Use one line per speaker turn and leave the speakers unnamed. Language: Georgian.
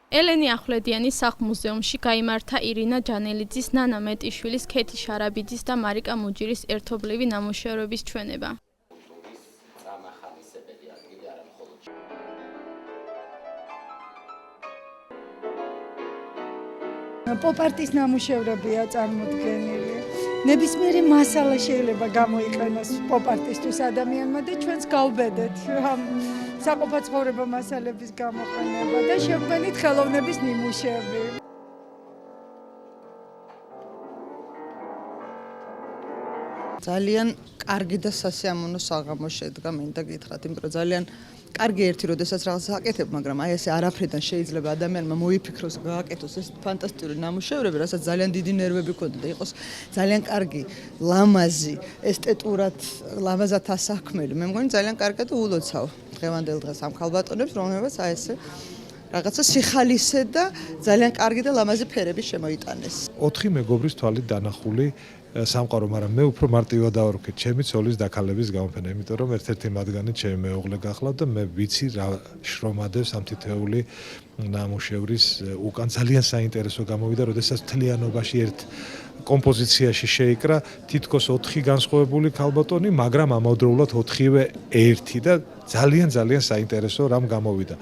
ელენი ახვლედიანის სახლ-მუზეუმში გაიმართა ირინა ჯანელიძის, ნანა მეტიშვილის, ქეთი შარაბიძის და მარიკა მუჯირის ერთობლივი ნამუშევრების ჩვენება.
Pop-art-ის ნამუშევრებია წარმოდგენილი. ნებისმიერი მასალა შეიძლება გამოიყენოს pop-art-ისთვის ადამიანმა და ჩვენც გავბედეთ ამ საყოფაცხოვრებო მასალების გამოყენება და შევქმნით ხელოვნების ნიმუშები.
ძალიან კარგი და სასიამოვნო საღამო შედგა, მინდა გითხრათ, იმიტომ რომ ძალიან კარგი ერთი როდესაც რაღაცა აკეთებ, მაგრამ აი ესე არაფრიდან შეიძლება ადამიანმა მოიფიქროს, გააკეთოს ეს ფანტასტიკური ნამუშევრები, რასაც ძალიან დიდი ნერვები ქონდა და იყოს ძალიან კარგი, ლამაზი, ესთეტურად ლამაზად ასაქმელი. მე მგონი ძალიან კარგად ულოცავ დღევანდელ დღეს ამ ქალბატონებს, რომლებიც აი ესე რაღაცა სიხალისე და ძალიან კარგი და ლამაზი ფერები შემოიტანეს.
4 მეგობრის თვალით დანახული სამყარო, მაგრამ მე უფრო მარტივად დავარქეთ ჩემი ცოლის დაქალების გამოფენა, იმიტომ რომ ერთ-ერთი მათგანი ჩემი მეუღლე გახლავთ და მე ვიცი რა შრომადებს ამ თითოეული ნამუშევრის უკან ძალიან საინტერესო გამოვიდა, როდესაც მთლიანობაში ერთ კომპოზიციაში შეიკრა თითქოს 4 განსხვავებული ქალბატონი, მაგრამ ამავდროულად 4-ვე ერთი და ძალიან საინტერესო რამ გამოვიდა.